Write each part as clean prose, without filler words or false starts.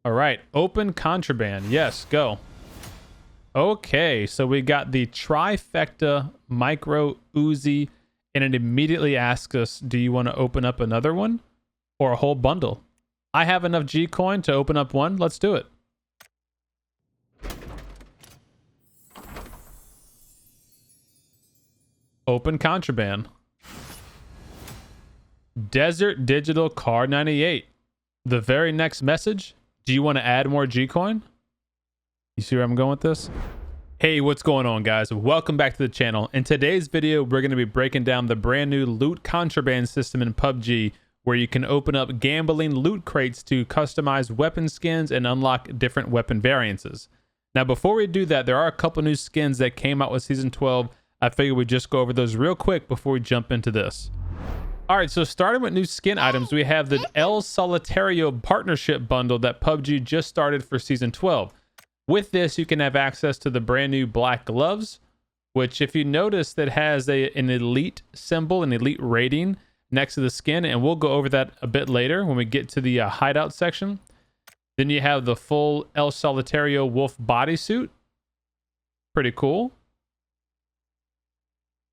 All right, open contraband. Yes, go. Okay, so we got the trifecta micro Uzi, and it immediately asks us, do you want to open up another one or a whole bundle? I have enough G coin to open up one. Let's do it. Open contraband. Desert Digital Car 98. The very next message. Do you want to add more G coin? You see where I'm going with this? Hey, what's going on, guys? Welcome back to the channel. In today's video, we're going to be breaking down the brand new loot contraband system in PUBG, where you can open up gambling loot crates to customize weapon skins and unlock different weapon variances. Now, before we do that, there are a couple new skins that came out with Season 12. I figured we'd just go over those real quick before we jump into this. All right, so starting with new skin items, we have the El Solitario partnership bundle that PUBG just started for Season 12. With this, you can have access to the brand new black gloves, which if you notice, that has an elite symbol, an elite rating next to the skin, and we'll go over that a bit later when we get to the hideout section. Then you have the full El Solitario wolf bodysuit. Pretty cool.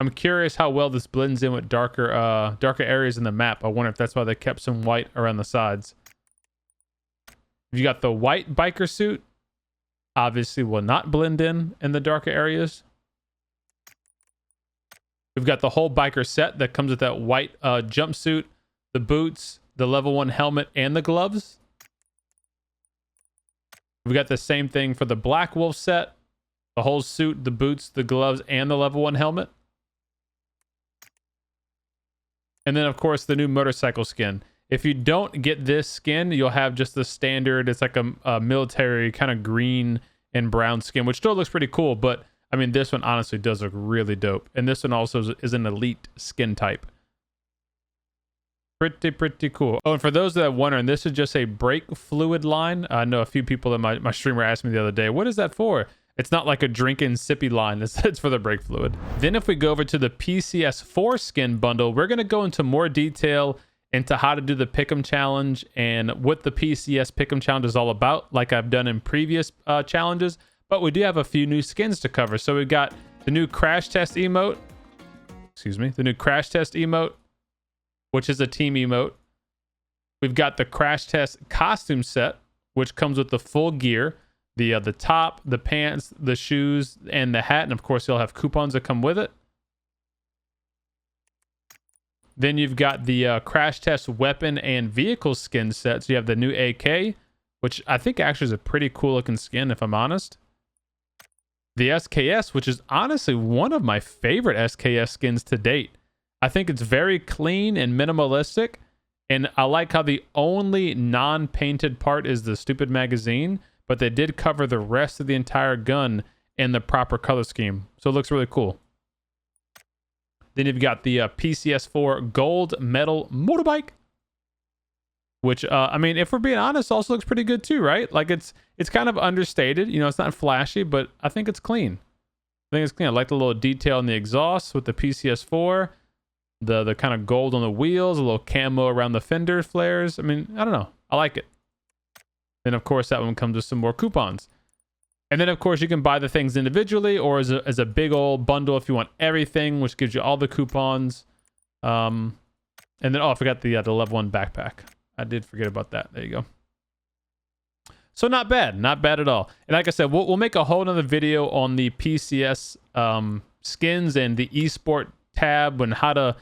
I'm curious how well this blends in with darker areas in the map. I wonder if that's why they kept some white around the sides. You got the white biker suit. Obviously will not blend in the darker areas. We've got the whole biker set that comes with that white jumpsuit, the boots, the level 1 helmet, and the gloves. We've got the same thing for the black wolf set, the whole suit, the boots, the gloves, and the level 1 helmet. And then, of course, the new motorcycle skin. If you don't get this skin, you'll have just the standard, it's like a military kind of green and brown skin, which still looks pretty cool. But, I mean, this one honestly does look really dope. And this one also is an elite skin type. Pretty cool. Oh, and for those that are wondering, this is just a brake fluid line. I know a few people in my streamer asked me the other day, what is that for? It's not like a drinking sippy line. It's for the brake fluid. Then if we go over to the PCS4 skin bundle, we're going to go into more detail into how to do the Pick Em challenge and what the PCS Pick Em challenge is all about, like I've done in previous challenges. But we do have a few new skins to cover. So we've got the new crash test emote. Excuse me. The new crash test emote, which is a team emote. We've got the crash test costume set, which comes with the full gear. The top, the pants, the shoes, and the hat. And of course, you'll have coupons that come with it. Then you've got the crash test weapon and vehicle skin set. So you have the new AK, which I think actually is a pretty cool looking skin, if I'm honest. The SKS, which is honestly one of my favorite SKS skins to date. I think it's very clean and minimalistic. And I like how the only non-painted part is the stupid magazine, but they did cover the rest of the entire gun in the proper color scheme. So it looks really cool. Then you've got the PCS4 gold metal motorbike, which, I mean, if we're being honest, also looks pretty good too, right? Like it's kind of understated. You know, it's not flashy, but I think it's clean. I think it's clean. I like the little detail in the exhaust with the PCS4, the kind of gold on the wheels, a little camo around the fender flares. I mean, I don't know. I like it. Then, of course, that one comes with some more coupons. And then, of course, you can buy the things individually or as a big old bundle if you want everything, which gives you all the coupons. And then, oh, I forgot the level 1 backpack. I did forget about that. There you go. So not bad. Not bad at all. And like I said, we'll make a whole nother video on the PCS skins and the esport tab and how to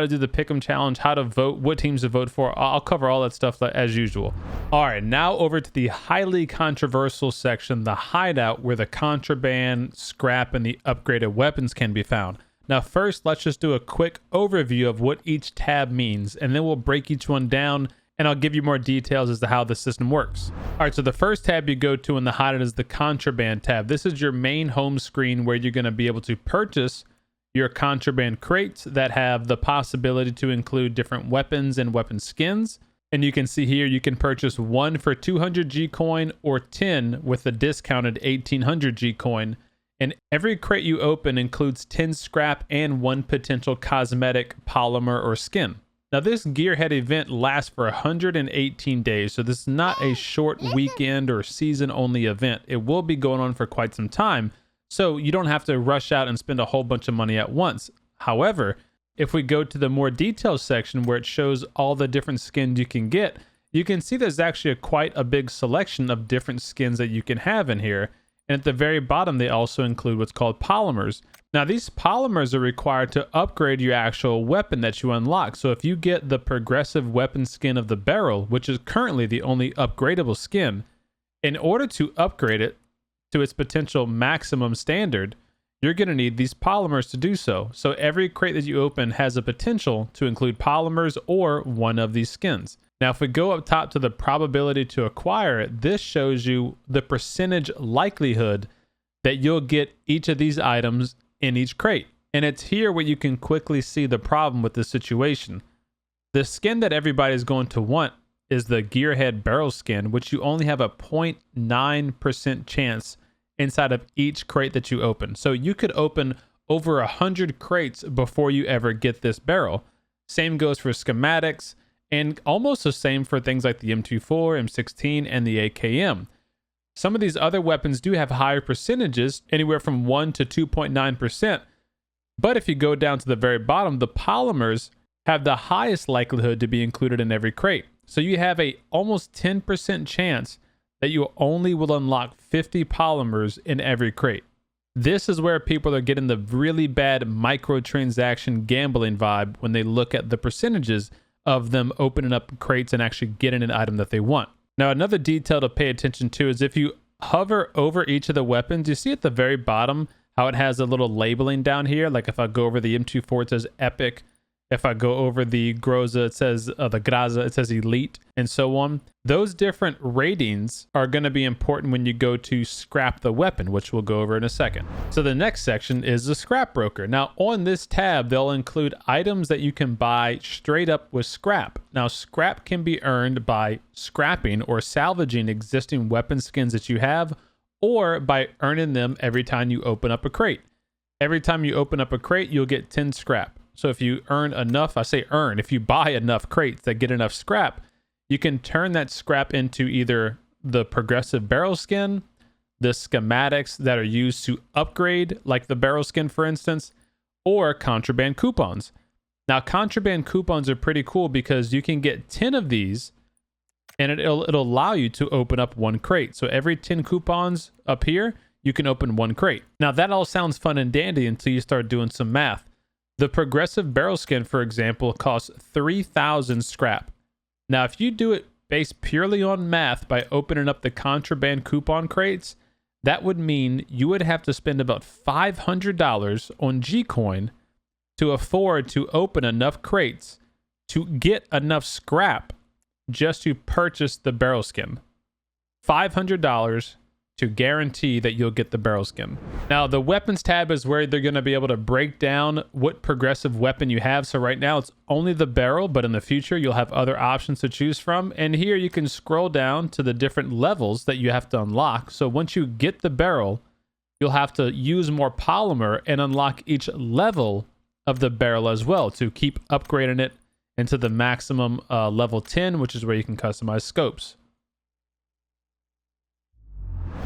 do the Pick 'em challenge, how to vote, what teams to vote for. I'll cover all that stuff as usual. All right, now over to the highly controversial section, the hideout, where the contraband, scrap, and the upgraded weapons can be found. Now, first, let's just do a quick overview of what each tab means, and then we'll break each one down, and I'll give you more details as to how the system works. All right, so the first tab you go to in the hideout is the contraband tab. This is your main home screen where you're going to be able to purchase your contraband crates that have the possibility to include different weapons and weapon skins. And you can see here, you can purchase 1 for 200 G coin or 10 with the discounted 1800 G coin. And every crate you open includes 10 scrap and 1 potential cosmetic, polymer, or skin. Now, this Gearhead event lasts for 118 days, so this is not a short weekend or season-only event. It will be going on for quite some time, so you don't have to rush out and spend a whole bunch of money at once. However, if we go to the more detailed section where it shows all the different skins you can get, you can see there's actually quite a big selection of different skins that you can have in here. And at the very bottom, they also include what's called polymers. Now, these polymers are required to upgrade your actual weapon that you unlock. So if you get the progressive weapon skin of the Beryl, which is currently the only upgradable skin, in order to upgrade it to its potential maximum standard, you're going to need these polymers to do so. So every crate that you open has a potential to include polymers or one of these skins. Now, if we go up top to the probability to acquire it, this shows you the percentage likelihood that you'll get each of these items in each crate. And it's here where you can quickly see the problem with this situation. The skin that everybody's going to want is the Gearhead Beryl skin, which you only have a 0.9% chance inside of each crate that you open. So you could open over 100 crates before you ever get this Beryl. Same goes for schematics, and almost the same for things like the M24, M16, and the AKM. Some of these other weapons do have higher percentages, anywhere from 1 to 2.9%. But if you go down to the very bottom, the polymers have the highest likelihood to be included in every crate. So you have a almost 10% chance that you only will unlock 50 polymers in every crate. This is where people are getting the really bad microtransaction gambling vibe when they look at the percentages of them opening up crates and actually getting an item that they want. Now, another detail to pay attention to is if you hover over each of the weapons, you see at the very bottom how it has a little labeling down here. Like if I go over the M24, it says Epic. If I go over the Groza, it says the Graza, it says Elite, and so on. Those different ratings are going to be important when you go to scrap the weapon, which we'll go over in a second. So the next section is the scrap broker. Now, on this tab, they'll include items that you can buy straight up with scrap. Now, scrap can be earned by scrapping or salvaging existing weapon skins that you have, or by earning them every time you open up a crate. Every time you open up a crate, you'll get 10 scrap. So if you earn enough, I say earn, if you buy enough crates that get enough scrap, you can turn that scrap into either the progressive Beryl skin, the schematics that are used to upgrade, like the Beryl skin, for instance, or contraband coupons. Now, contraband coupons are pretty cool because you can get 10 of these and it'll allow you to open up one crate. So every 10 coupons up here, you can open one crate. Now, that all sounds fun and dandy until you start doing some math. The progressive Beryl skin, for example, costs 3,000 scrap. Now, if you do it based purely on math by opening up the contraband coupon crates, that would mean you would have to spend about $500 on Gcoin to afford to open enough crates to get enough scrap just to purchase the Beryl skin. $500 to guarantee that you'll get the Beryl skin. Now, the weapons tab is where they're going to be able to break down what progressive weapon you have. So right now it's only the Beryl, but in the future you'll have other options to choose from. And here you can scroll down to the different levels that you have to unlock. So once you get the Beryl, you'll have to use more polymer and unlock each level of the Beryl as well to keep upgrading it into the maximum level 10, which is where you can customize scopes.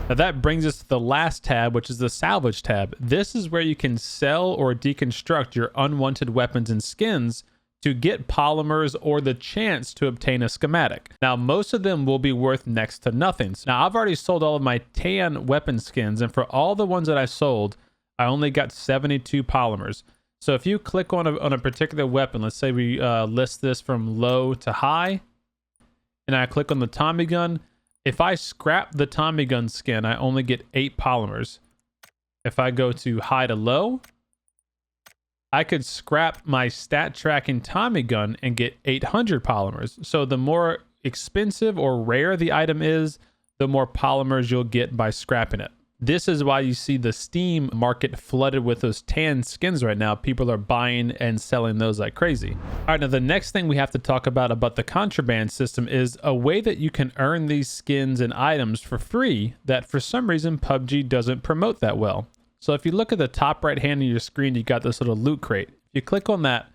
Now that brings us to the last tab, which is the salvage tab. This is where you can sell or deconstruct your unwanted weapons and skins to get polymers or the chance to obtain a schematic. Now, most of them will be worth next to nothing. Now, I've already sold all of my tan weapon skins, and for all the ones that I sold, I only got 72 polymers. So if you click on a particular weapon, let's say we list this from low to high, and I click on the Tommy gun, if I scrap the Tommy gun skin, I only get 8 polymers. If I go to high to low, I could scrap my stat tracking Tommy gun and get 800 polymers. So the more expensive or rare the item is, the more polymers you'll get by scrapping it. This is why you see the Steam market flooded with those tan skins right now. People are buying and selling those like crazy. All right, now the next thing we have to talk about the contraband system is a way that you can earn these skins and items for free that for some reason PUBG doesn't promote that well. So if you look at the top right hand of your screen, you got this little loot crate. If you click on that,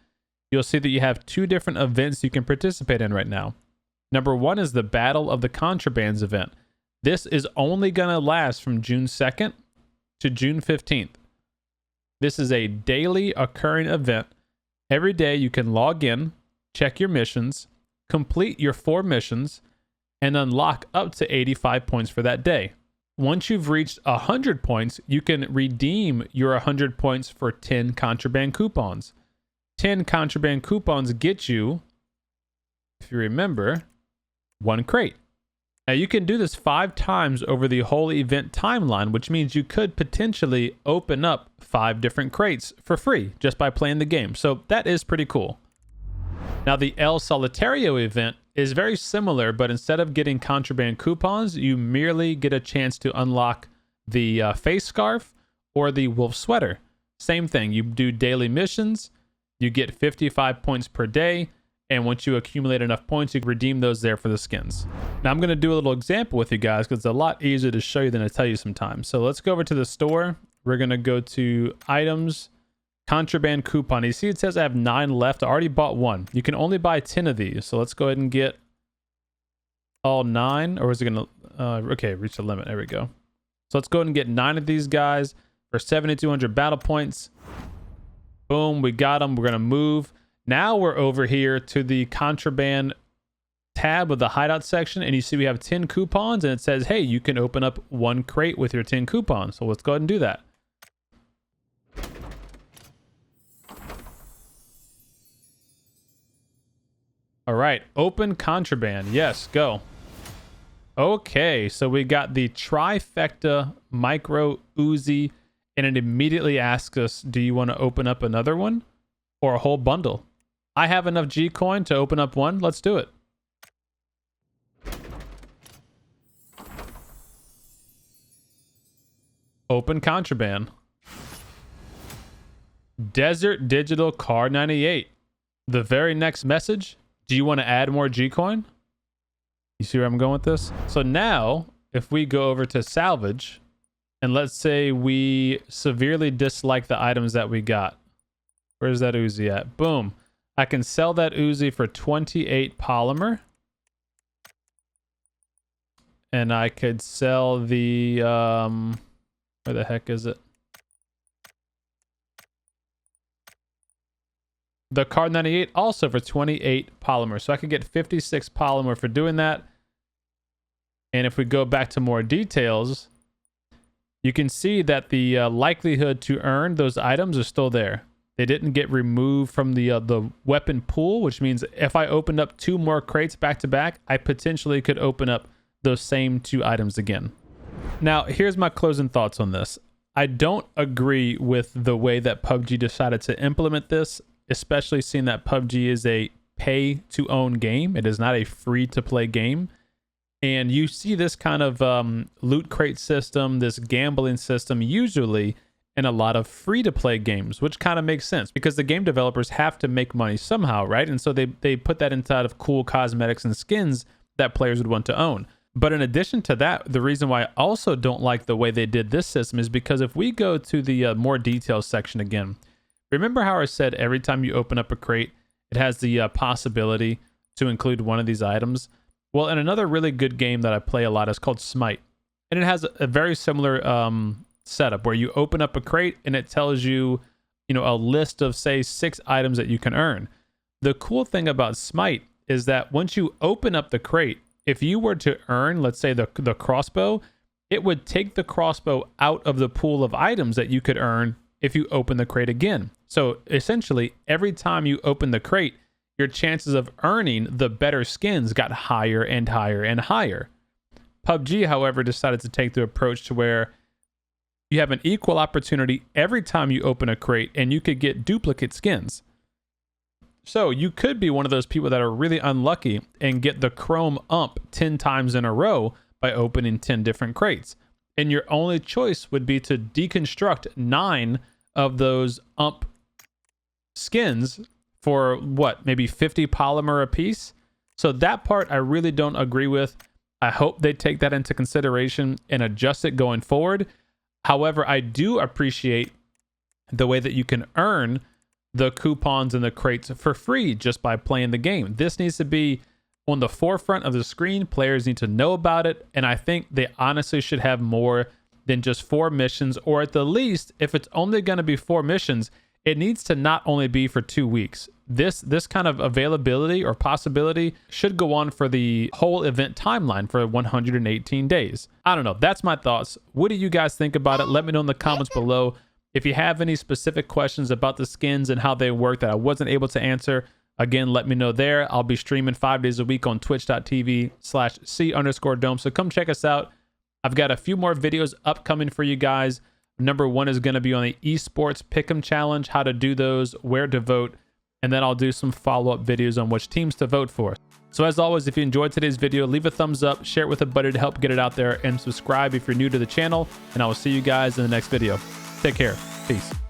you'll see that you have two different events you can participate in right now. Number one is the Battle of the Contrabands event. This is only going to last from June 2nd to June 15th. This is a daily occurring event. Every day you can log in, check your missions, complete your 4 missions, and unlock up to 85 points for that day. Once you've reached 100 points, you can redeem your 100 points for 10 contraband coupons. 10 contraband coupons get you, if you remember, 1 crate. Now you can do this 5 times over the whole event timeline, which means you could potentially open up 5 different crates for free just by playing the game. So that is pretty cool. Now the El Solitario event is very similar, but instead of getting contraband coupons, you merely get a chance to unlock the face scarf or the wolf sweater. Same thing, you do daily missions, you get 55 points per day, and once you accumulate enough points, you can redeem those there for the skins. Now I'm going to do a little example with you guys because it's a lot easier to show you than to tell you sometimes. So let's go over to the store. We're going to go to items, contraband coupon. You see it says I have 9 left. I already bought 1. You can only buy 10 of these. So let's go ahead and get all 9. Or is it going to... okay, reach the limit. There we go. So let's go ahead and get 9 of these guys for 7,200 battle points. Boom, we got them. We're going to move. Now we're over here to the contraband tab of the hideout section, and you see we have 10 coupons, and it says, hey, you can open up 1 crate with your 10 coupons. So let's go ahead and do that. All right, open contraband. Yes, go. Okay, so we got the trifecta micro Uzi, and it immediately asks us, do you want to open up another one or a whole bundle? I have enough G coin to open up 1. Let's do it. Open contraband. Desert Digital Car 98. The very next message. Do you want to add more G coin? You see where I'm going with this? So now, if we go over to salvage, and let's say we severely dislike the items that we got. Where's that Uzi at? Boom. I can sell that Uzi for 28 polymer. And I could sell the, where the heck is it? The Card 98 also for 28 polymer. So I could get 56 polymer for doing that. And if we go back to more details, you can see that the likelihood to earn those items are still there. They didn't get removed from the weapon pool, which means if I opened up 2 more crates back to back, I potentially could open up those same 2 items again. Now, here's my closing thoughts on this. I don't agree with the way that PUBG decided to implement this, especially seeing that PUBG is a pay-to-own game. It is not a free-to-play game. And you see this kind of loot crate system, this gambling system, usually in a lot of free-to-play games, which kind of makes sense because the game developers have to make money somehow, right? And so they put that inside of cool cosmetics and skins that players would want to own. But in addition to that, the reason why I also don't like the way they did this system is because if we go to the more details section again, remember how I said every time you open up a crate, it has the possibility to include one of these items? Well, in another really good game that I play a lot is called Smite. And it has a very similar setup where you open up a crate and it tells you, a list of, say, 6 items that you can earn. The cool thing about Smite is that once you open up the crate, if you were to earn, let's say, the crossbow, it would take the crossbow out of the pool of items that you could earn if you open the crate again. So essentially, every time you open the crate, your chances of earning the better skins got higher and higher and higher. PUBG, however, decided to take the approach to where you have an equal opportunity every time you open a crate and you could get duplicate skins. So you could be one of those people that are really unlucky and get the chrome ump 10 times in a row by opening 10 different crates. And your only choice would be to deconstruct 9 of those ump skins for what, maybe 50 polymer a piece. So that part I really don't agree with. I hope they take that into consideration and adjust it going forward. However, I do appreciate the way that you can earn the coupons and the crates for free just by playing the game. This needs to be on the forefront of the screen. Players need to know about it, and I think they honestly should have more than just 4 missions, or at the least, if it's only going to be 4 missions, it needs to not only be for 2 weeks. This kind of availability or possibility should go on for the whole event timeline for 118 days. I don't know. That's my thoughts. What do you guys think about it? Let me know in the comments below. If you have any specific questions about the skins and how they work that I wasn't able to answer, again, let me know there. I'll be streaming 5 days a week on twitch.tv/C_dome. So come check us out. I've got a few more videos upcoming for you guys. Number 1 is going to be on the esports pick 'em challenge, how to do those, where to vote, and then I'll do some follow-up videos on which teams to vote for. So as always, if you enjoyed today's video, leave a thumbs up, share it with a buddy to help get it out there, and subscribe if you're new to the channel, and I will see you guys in the next video. Take care. Peace.